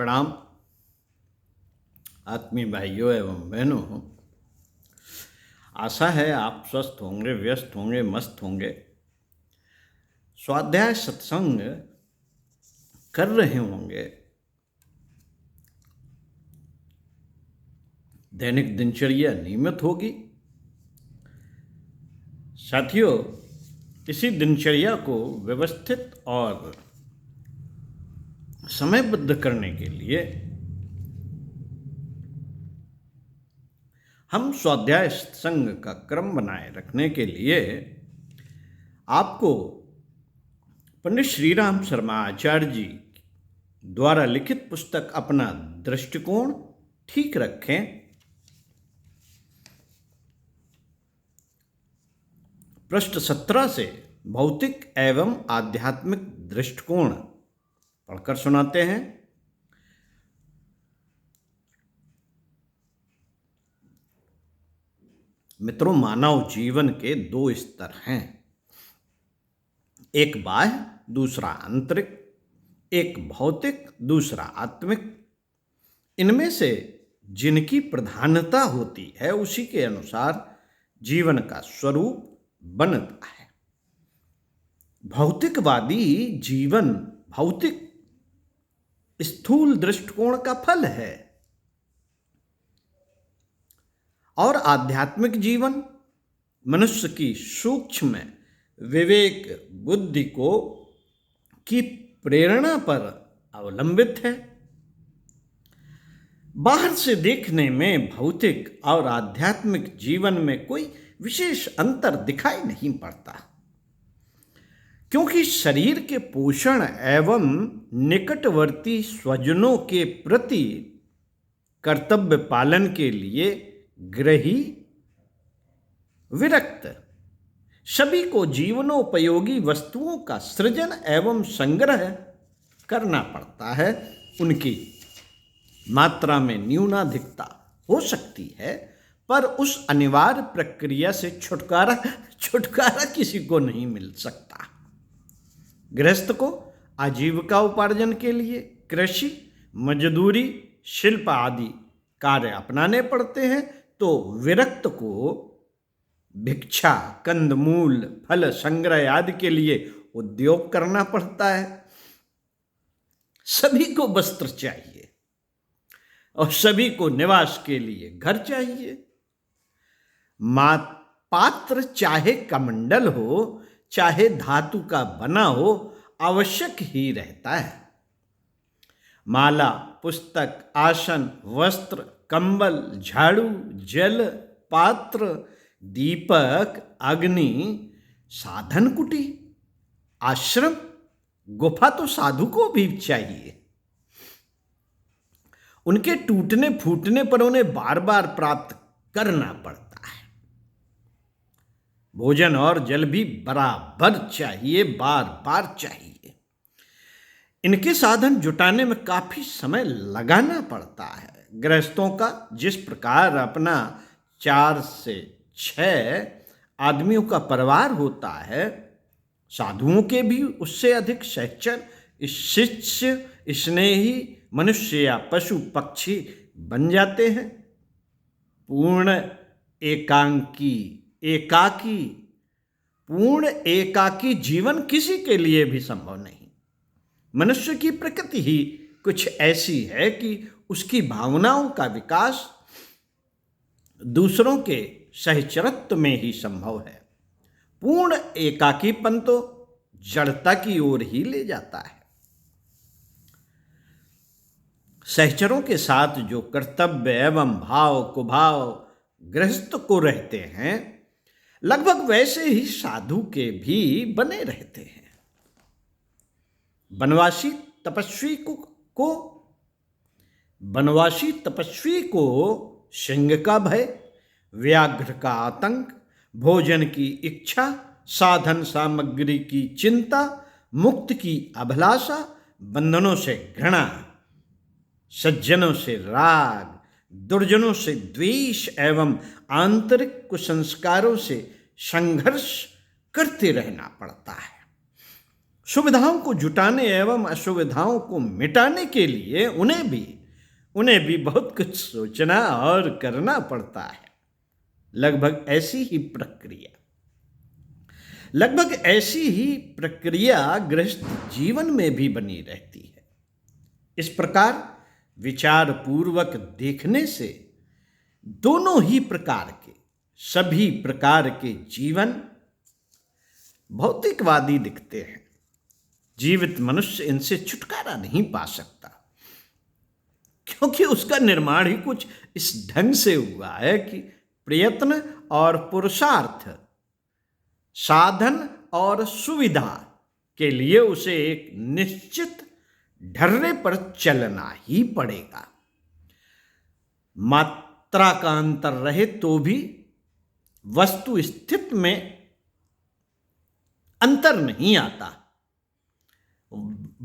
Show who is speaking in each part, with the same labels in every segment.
Speaker 1: प्रणाम आत्मीय भाइयों एवं बहनों। आशा है आप स्वस्थ होंगे, व्यस्त होंगे, मस्त होंगे, स्वाध्याय सत्संग कर रहे होंगे, दैनिक दिनचर्या नियमित होगी। साथियों, इसी दिनचर्या को व्यवस्थित और समयबद्ध करने के लिए हम स्वाध्याय सत्संग का क्रम बनाए रखने के लिए आपको पंडित श्रीराम शर्मा आचार्य जी द्वारा लिखित पुस्तक अपना दृष्टिकोण ठीक रखें पृष्ठ 17 से भौतिक एवं आध्यात्मिक दृष्टिकोण पढ़कर सुनाते हैं। मित्रों, मानव जीवन के दो स्तर हैं, एक बाह्य दूसरा आंतरिक, एक भौतिक दूसरा आत्मिक। इनमें से जिनकी प्रधानता होती है उसी के अनुसार जीवन का स्वरूप बनता है। भौतिकवादी जीवन भौतिक स्थूल दृष्टिकोण का फल है और आध्यात्मिक जीवन मनुष्य की सूक्ष्म विवेक बुद्धि की प्रेरणा पर अवलंबित है। बाहर से देखने में भौतिक और आध्यात्मिक जीवन में कोई विशेष अंतर दिखाई नहीं पड़ता, क्योंकि शरीर के पोषण एवं निकटवर्ती स्वजनों के प्रति कर्तव्य पालन के लिए गृही विरक्त सभी को जीवनोपयोगी वस्तुओं का सृजन एवं संग्रह करना पड़ता है। उनकी मात्रा में न्यूनाधिकता हो सकती है, पर उस अनिवार्य प्रक्रिया से छुटकारा किसी को नहीं मिल सकता। गृहस्थ को आजीविका उपार्जन के लिए कृषि, मजदूरी, शिल्प आदि कार्य अपनाने पड़ते हैं, तो विरक्त को भिक्षा, कंदमूल, फल संग्रह आदि के लिए उद्योग करना पड़ता है। सभी को वस्त्र चाहिए और सभी को निवास के लिए घर चाहिए। पात्र चाहे कमंडल हो, चाहे धातु का बना हो, आवश्यक ही रहता है। माला, पुस्तक, आसन, वस्त्र, कंबल, झाड़ू, जल, पात्र, दीपक, अग्नि, साधन कुटी, आश्रम, गुफा तो साधु को भी चाहिए। उनके टूटने फूटने पर उन्हें बार बार प्राप्त करना पड़ता है। भोजन और जल भी बराबर चाहिए, बार बार चाहिए। इनके साधन जुटाने में काफी समय लगाना पड़ता है। गृहस्थों का जिस प्रकार अपना 4 से 6 आदमियों का परिवार होता है, साधुओं के भी उससे अधिक सहचर, शिष्य, स्नेही मनुष्य या पशु पक्षी बन जाते हैं। पूर्ण एकाकी जीवन किसी के लिए भी संभव नहीं। मनुष्य की प्रकृति ही कुछ ऐसी है कि उसकी भावनाओं का विकास दूसरों के सहचरत्व में ही संभव है। पूर्ण एकाकीपन तो जड़ता की ओर ही ले जाता है। सहचरों के साथ जो कर्तव्य एवं भाव कुभाव गृहस्थ को रहते हैं, लगभग वैसे ही साधु के भी बने रहते हैं। बनवासी तपस्वी को सिंह का भय, व्याघ्र का आतंक, भोजन की इच्छा, साधन सामग्री की चिंता, मुक्त की अभिलाषा, बंधनों से घृणा, सज्जनों से राग, दुर्जनों से द्वेष एवं आंतरिक कुसंस्कारों से संघर्ष करते रहना पड़ता है। सुविधाओं को जुटाने एवं असुविधाओं को मिटाने के लिए उन्हें भी बहुत कुछ सोचना और करना पड़ता है। लगभग ऐसी ही प्रक्रिया गृहस्थ जीवन में भी बनी रहती है। इस प्रकार विचार पूर्वक देखने से दोनों ही प्रकार के सभी प्रकार के जीवन भौतिकवादी दिखते हैं। जीवित मनुष्य इनसे छुटकारा नहीं पा सकता, क्योंकि उसका निर्माण ही कुछ इस ढंग से हुआ है कि प्रयत्न और पुरुषार्थ, साधन और सुविधा के लिए उसे एक निश्चित ढर्रे पर चलना ही पड़ेगा। मात्रा का अंतर रहे तो भी वस्तु स्थिति में अंतर नहीं आता।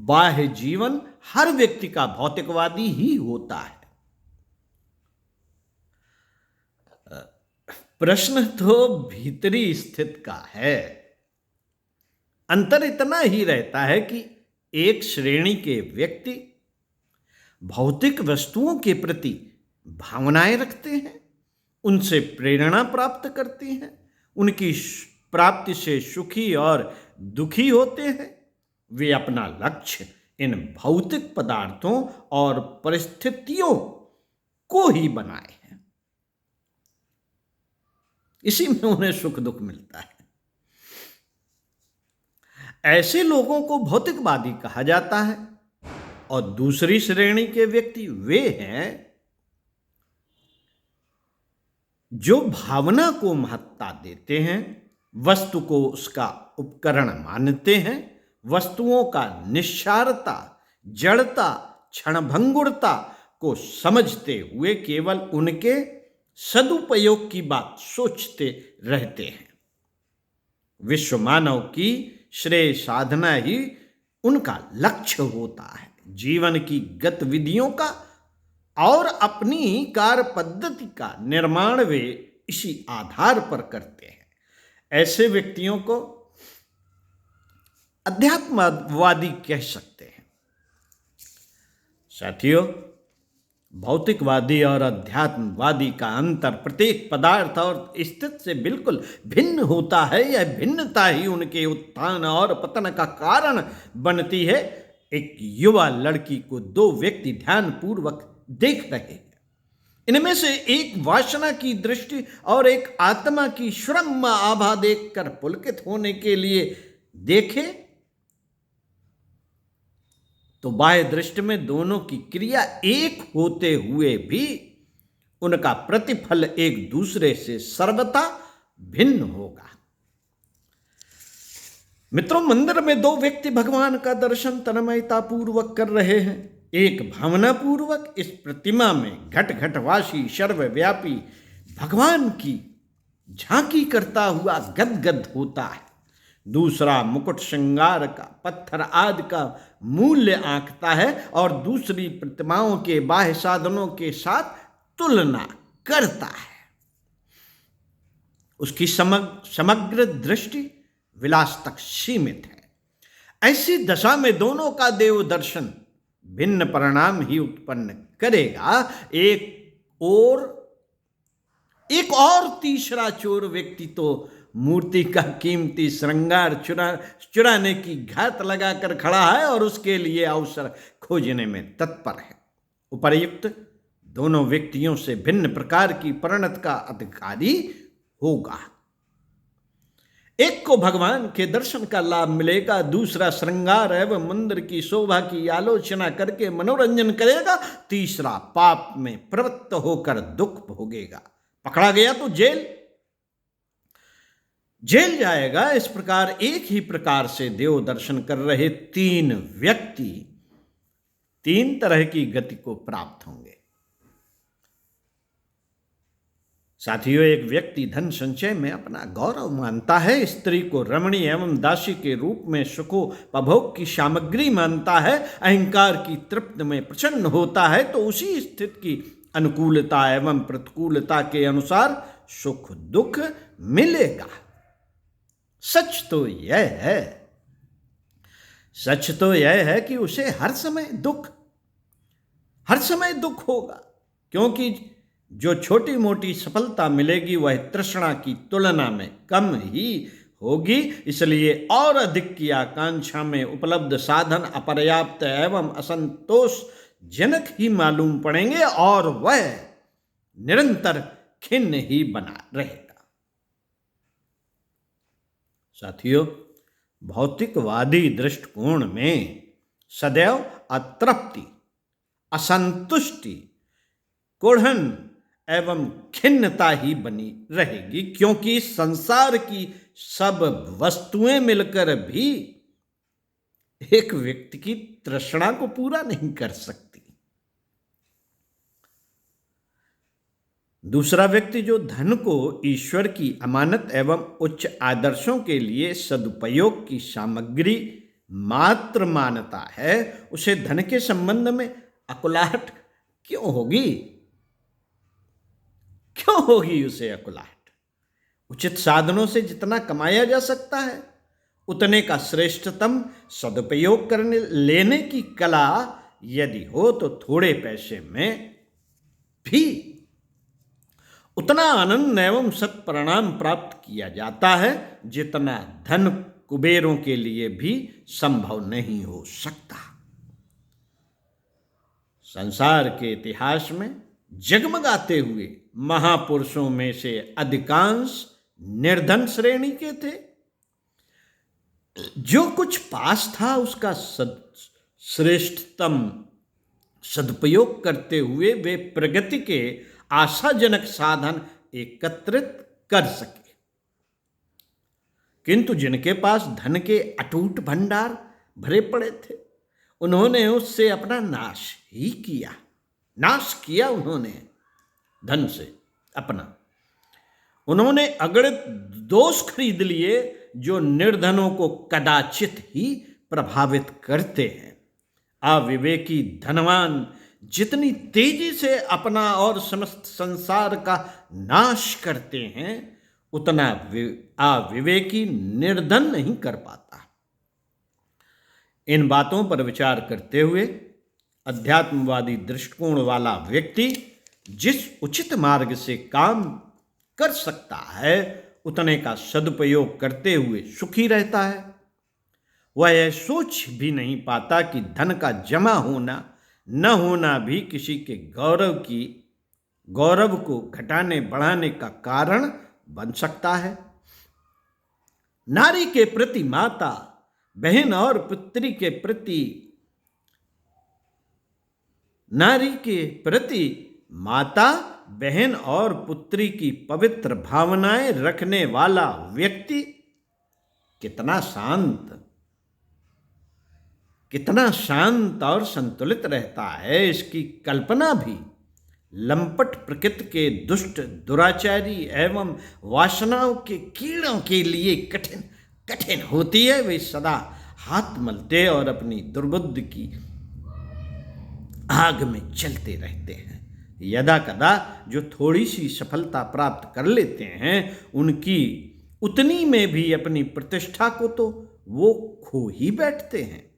Speaker 1: बाह्य जीवन हर व्यक्ति का भौतिकवादी ही होता है। प्रश्न तो भीतरी स्थिति का है। अंतर इतना ही रहता है कि एक श्रेणी के व्यक्ति भौतिक वस्तुओं के प्रति भावनाएं रखते हैं, उनसे प्रेरणा प्राप्त करते हैं, उनकी प्राप्ति से सुखी और दुखी होते हैं। वे अपना लक्ष्य इन भौतिक पदार्थों और परिस्थितियों को ही बनाए हैं। इसी में उन्हें सुख दुख मिलता है। ऐसे लोगों को भौतिकवादी कहा जाता है। और दूसरी श्रेणी के व्यक्ति वे हैं जो भावना को महत्ता देते हैं, वस्तु को उसका उपकरण मानते हैं, वस्तुओं का निस्सारता, जड़ता, क्षणभंगुरता को समझते हुए केवल उनके सदुपयोग की बात सोचते रहते हैं। विश्व मानव की श्रेय साधना ही उनका लक्ष्य होता है। जीवन की गतिविधियों का और अपनी कार्य पद्धति का निर्माण वे इसी आधार पर करते हैं। ऐसे व्यक्तियों को अध्यात्मवादी कह सकते हैं। साथियों, भौतिकवादी और अध्यात्मवादी का अंतर प्रत्येक पदार्थ और स्थिति से बिल्कुल भिन्न होता है। यह भिन्नता ही उनके उत्थान और पतन का कारण बनती है। एक युवा लड़की को दो व्यक्ति ध्यानपूर्वक देख रहे हैं। इनमें से एक वासना की दृष्टि और एक आत्मा की श्रम आभा देखकर पुलकित होने के लिए देखे तो बाह्य दृष्टि में दोनों की क्रिया एक होते हुए भी उनका प्रतिफल एक दूसरे से सर्वथा भिन्न होगा। मित्रों, मंदिर में दो व्यक्ति भगवान का दर्शन तन्मयता पूर्वक कर रहे हैं। एक भावना पूर्वक इस प्रतिमा में घट घटवासी सर्वव्यापी भगवान की झांकी करता हुआ गदगद होता है। दूसरा मुकुट श्रृंगार का, पत्थर आदि का मूल्य आंकता है और दूसरी प्रतिमाओं के बाह्य साधनों के साथ तुलना करता है। उसकी समग्र दृष्टि विलास तक सीमित है। ऐसी दशा में दोनों का देव दर्शन भिन्न परिणाम ही उत्पन्न करेगा। एक और तीसरा चोर व्यक्ति तो मूर्ति का कीमती श्रृंगार चुराने की घात लगाकर खड़ा है और उसके लिए अवसर खोजने में तत्पर है। उपर्युक्त दोनों व्यक्तियों से भिन्न प्रकार की परिणत का अधिकारी होगा। एक को भगवान के दर्शन का लाभ मिलेगा, दूसरा श्रृंगार एवं मंदिर की शोभा की आलोचना करके मनोरंजन करेगा, तीसरा पाप में प्रवृत्त होकर दुख भोगेगा। पकड़ा गया तो जेल जाएगा। इस प्रकार एक ही प्रकार से देव दर्शन कर रहे तीन व्यक्ति तीन तरह की गति को प्राप्त होंगे। साथियों, एक व्यक्ति धन संचय में अपना गौरव मानता है, स्त्री को रमणी एवं दासी के रूप में सुखोपभोग की सामग्री मानता है, अहंकार की तृप्ति में प्रसन्न होता है, तो उसी स्थिति की अनुकूलता एवं प्रतिकूलता के अनुसार सुख दुख मिलेगा। सच तो यह है सच तो यह है कि उसे हर समय दुख होगा, क्योंकि जो छोटी मोटी सफलता मिलेगी वह तृष्णा की तुलना में कम ही होगी। इसलिए और अधिक की आकांक्षा में उपलब्ध साधन अपर्याप्त एवं असंतोषजनक ही मालूम पड़ेंगे और वह निरंतर खिन्न ही बना रहेगा। साथियों, भौतिकवादी दृष्टिकोण में सदैव अतृप्ति, असंतुष्टि, कुढ़न एवं खिन्नता ही बनी रहेगी, क्योंकि संसार की सब वस्तुएं मिलकर भी एक व्यक्ति की तृष्णा को पूरा नहीं कर सकती। दूसरा व्यक्ति जो धन को ईश्वर की अमानत एवं उच्च आदर्शों के लिए सदुपयोग की सामग्री मात्र मानता है, उसे धन के संबंध में अकुलाहट क्यों होगी उसे अकुलाहट? उचित साधनों से जितना कमाया जा सकता है उतने का श्रेष्ठतम सदुपयोग करने लेने की कला यदि हो तो थोड़े पैसे में भी उतना आनंद एवं सत्परिणाम प्राप्त किया जाता है जितना धन कुबेरों के लिए भी संभव नहीं हो सकता। संसार के इतिहास में जगमगाते हुए महापुरुषों में से अधिकांश निर्धन श्रेणी के थे। जो कुछ पास था उसका श्रेष्ठतम सदुपयोग करते हुए वे प्रगति के आशाजनक साधन एकत्रित कर सके, किंतु जिनके पास धन के अटूट भंडार भरे पड़े थे उन्होंने उससे अपना नाश किया। उन्होंने धन से अपना उन्होंने अगणित दोष खरीद लिए जो निर्धनों को कदाचित ही प्रभावित करते हैं। अविवेकी धनवान जितनी तेजी से अपना और समस्त संसार का नाश करते हैं उतना अविवेकी निर्धन नहीं कर पाता। इन बातों पर विचार करते हुए अध्यात्मवादी दृष्टिकोण वाला व्यक्ति जिस उचित मार्ग से काम कर सकता है उतने का सदुपयोग करते हुए सुखी रहता है। वह यह सोच भी नहीं पाता कि धन का जमा होना न होना भी किसी के गौरव को घटाने बढ़ाने का कारण बन सकता है। नारी के प्रति माता बहन और पुत्री के प्रति माता बहन और पुत्री की पवित्र भावनाएं रखने वाला व्यक्ति कितना शांत और संतुलित रहता है, इसकी कल्पना भी लंपट प्रकृति के दुष्ट दुराचारी एवं वासनाओं के कीड़ों के लिए कठिन होती है। वे सदा हाथ मलते और अपनी दुर्बुद्धि की आग में चलते रहते हैं। यदा कदा जो थोड़ी सी सफलता प्राप्त कर लेते हैं उनकी उतनी में भी अपनी प्रतिष्ठा को तो वो खो ही बैठते हैं।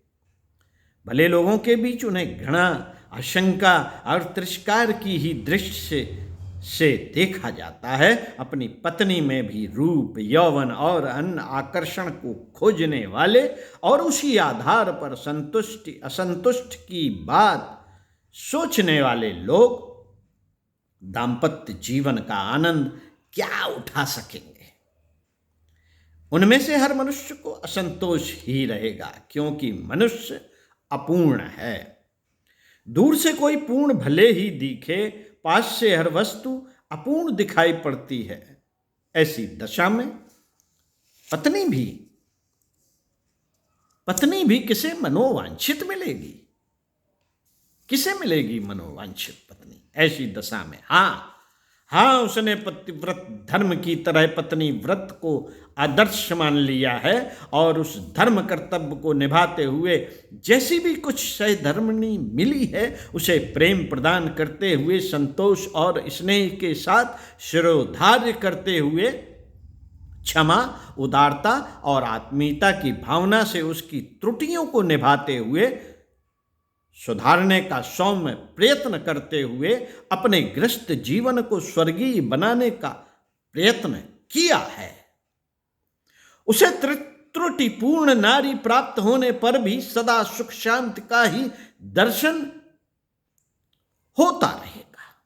Speaker 1: भले लोगों के बीच उन्हें घृणा, आशंका और तिरस्कार की ही दृष्टि से देखा जाता है। अपनी पत्नी में भी रूप, यौवन और अन्य आकर्षण को खोजने वाले और उसी आधार पर संतुष्टि असंतुष्ट की बात सोचने वाले लोग दाम्पत्य जीवन का आनंद क्या उठा सकेंगे? उनमें से हर मनुष्य को असंतोष ही रहेगा, क्योंकि मनुष्य अपूर्ण है। दूर से कोई पूर्ण भले ही दिखे, पास से हर वस्तु अपूर्ण दिखाई पड़ती है। ऐसी दशा में पत्नी भी किसे मनोवांछित मिलेगी? किसे मिलेगी मनोवांछित पत्नी? ऐसी दशा में हाँ उसने पतिव्रत धर्म की तरह पत्नी व्रत को आदर्श मान लिया है और उस धर्म कर्तव्य को निभाते हुए जैसी भी कुछ सहधर्मिणी मिली है उसे प्रेम प्रदान करते हुए संतोष और स्नेह के साथ शिरोधार्य करते हुए क्षमा, उदारता और आत्मीयता की भावना से उसकी त्रुटियों को निभाते हुए, सुधारने का सौम्य प्रयत्न करते हुए अपने गृहस्थ जीवन को स्वर्गीय बनाने का प्रयत्न किया है। उसे त्रुटिपूर्ण नारी प्राप्त होने पर भी सदा सुख शांति का ही दर्शन होता रहेगा।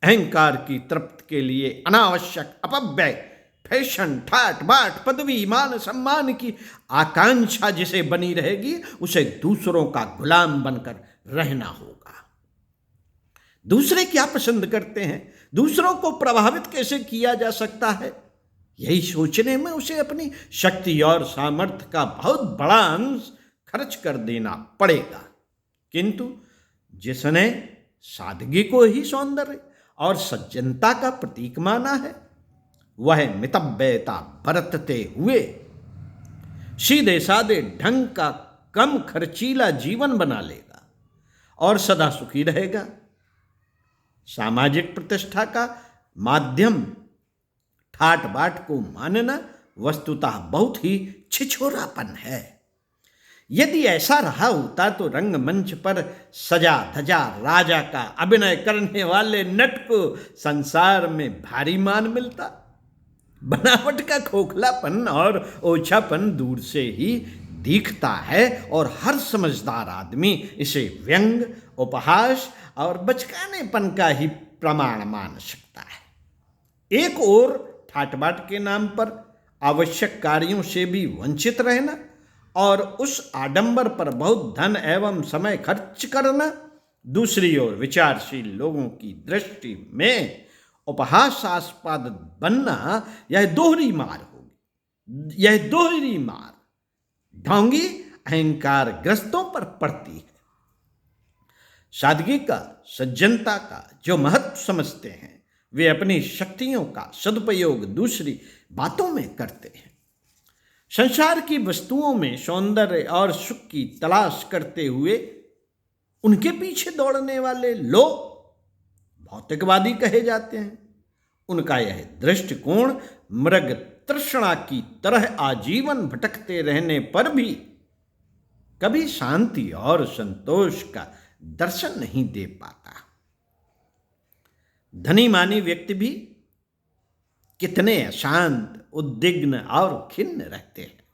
Speaker 1: अहंकार की तृप्ति के लिए अनावश्यक अपव्यय, फैशन, ठाट बाट, पदवी, मान सम्मान की आकांक्षा जिसे बनी रहेगी, उसे दूसरों का गुलाम बनकर रहना होगा। दूसरे क्या पसंद करते हैं, दूसरों को प्रभावित कैसे किया जा सकता है, यही सोचने में उसे अपनी शक्ति और सामर्थ्य का बहुत बड़ा अंश खर्च कर देना पड़ेगा। किंतु जिसने सादगी को ही सौंदर्य और सज्जनता का प्रतीक माना है, वह मितव्ययता बरतते हुए सीधे साधे ढंग का कम खर्चीला जीवन बना लेगा और सदा सुखी रहेगा। सामाजिक प्रतिष्ठा का माध्यम ठाट बाट को मानना वस्तुतः बहुत ही छिछोरापन है। यदि ऐसा रहा होता तो रंगमंच पर सजा धजा राजा का अभिनय करने वाले नट को संसार में भारी मान मिलता। बनावट का खोखलापन और ओछापन दूर से ही दिखता है और हर समझदार आदमी इसे व्यंग, उपहास और बचकानेपन का ही प्रमाण मान सकता है। एक ओर ठाट-बाट के नाम पर आवश्यक कार्यों से भी वंचित रहना और उस आडंबर पर बहुत धन एवं समय खर्च करना, दूसरी ओर विचारशील लोगों की दृष्टि में उपहासास्पद बनना, यह दोहरी मार होगी। यह दोहरी मार ढोंगी अहंकार ग्रस्तों पर पड़ती है। सादगी का, सज्जनता का जो महत्व समझते हैं, वे अपनी शक्तियों का सदुपयोग दूसरी बातों में करते हैं। संसार की वस्तुओं में सौंदर्य और सुख की तलाश करते हुए उनके पीछे दौड़ने वाले लोग भौतिकवादी कहे जाते हैं। उनका यह दृष्टिकोण मृग तृष्णा की तरह आजीवन भटकते रहने पर भी कभी शांति और संतोष का दर्शन नहीं दे पाता। धनी मानी व्यक्ति भी कितने अशांत, उद्विग्न और खिन्न रहते हैं।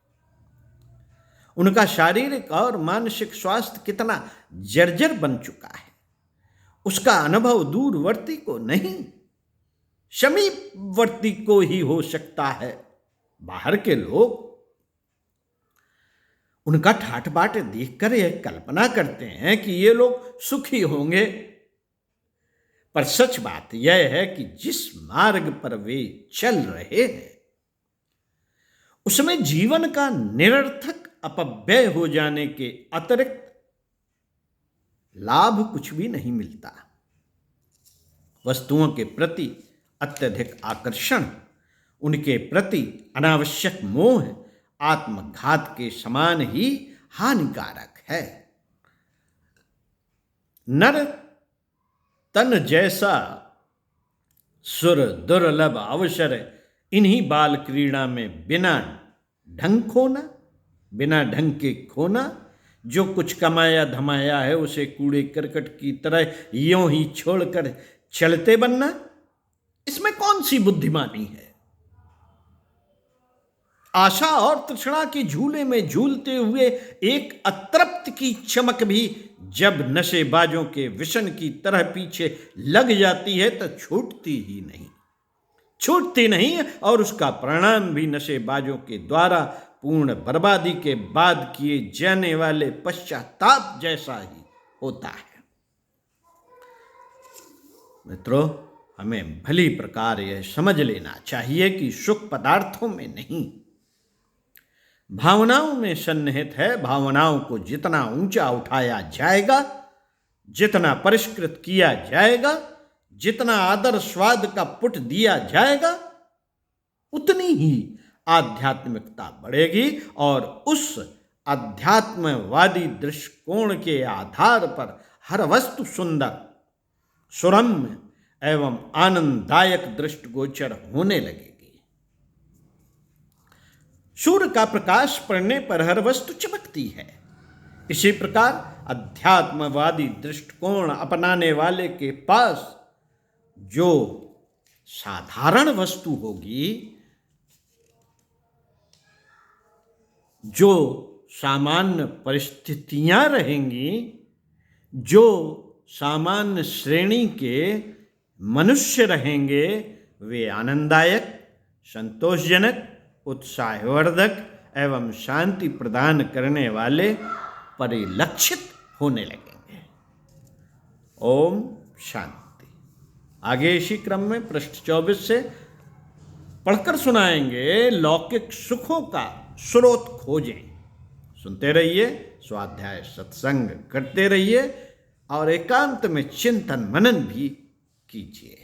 Speaker 1: उनका शारीरिक और मानसिक स्वास्थ्य कितना जर्जर बन चुका है, उसका अनुभव दूरवर्ती को नहीं, समीपवर्ती को ही हो सकता है। बाहर के लोग उनका ठाट बाट देखकर यह कल्पना करते हैं कि ये लोग सुखी होंगे, पर सच बात यह है कि जिस मार्ग पर वे चल रहे हैं उसमें जीवन का निरर्थक अपव्यय हो जाने के अतिरिक्त लाभ कुछ भी नहीं मिलता। वस्तुओं के प्रति अत्यधिक आकर्षण, उनके प्रति अनावश्यक मोह आत्मघात के समान ही हानिकारक है। नर तन जैसा सुर दुर्लभ अवसर इन्हीं बाल क्रीड़ा में बिना ढंग के खोना, जो कुछ कमाया धमाया है उसे कूड़े करकट की तरह यों ही छोड़कर चलते बनना, इसमें कौन सी बुद्धिमानी है। आशा और तृष्णा के झूले में झूलते हुए एक अतृप्त की चमक भी जब नशेबाजों के विषण की तरह पीछे लग जाती है तो छूटती नहीं और उसका परिणाम भी नशेबाजों के द्वारा पूर्ण बर्बादी के बाद किए जाने वाले पश्चाताप जैसा ही होता है। मित्रों, हमें भली प्रकार यह समझ लेना चाहिए कि सुख पदार्थों में नहीं, भावनाओं में सन्निहित है। भावनाओं को जितना ऊंचा उठाया जाएगा, जितना परिष्कृत किया जाएगा, जितना आदर स्वाद का पुट दिया जाएगा, उतनी ही आध्यात्मिकता बढ़ेगी और उस आध्यात्मवादी दृष्टिकोण के आधार पर हर वस्तु सुंदर, सुरम्य एवं आनंददायक दृष्टिगोचर होने लगेगी। सूर्य का प्रकाश पड़ने पर हर वस्तु चमकती है। इसी प्रकार अध्यात्मवादी दृष्टिकोण अपनाने वाले के पास जो साधारण वस्तु होगी, जो सामान्य परिस्थितियां रहेंगी, जो सामान्य श्रेणी के मनुष्य रहेंगे, वे आनंददायक, संतोषजनक, उत्साहवर्धक एवं शांति प्रदान करने वाले परिलक्षित होने लगेंगे। ओम शांति। आगे इसी क्रम में पृष्ठ 24 से पढ़कर सुनाएंगे। लौकिक सुखों का स्रोत खोजें। सुनते रहिए, स्वाध्याय सत्संग करते रहिए और एकांत में चिंतन मनन भी कीजिए।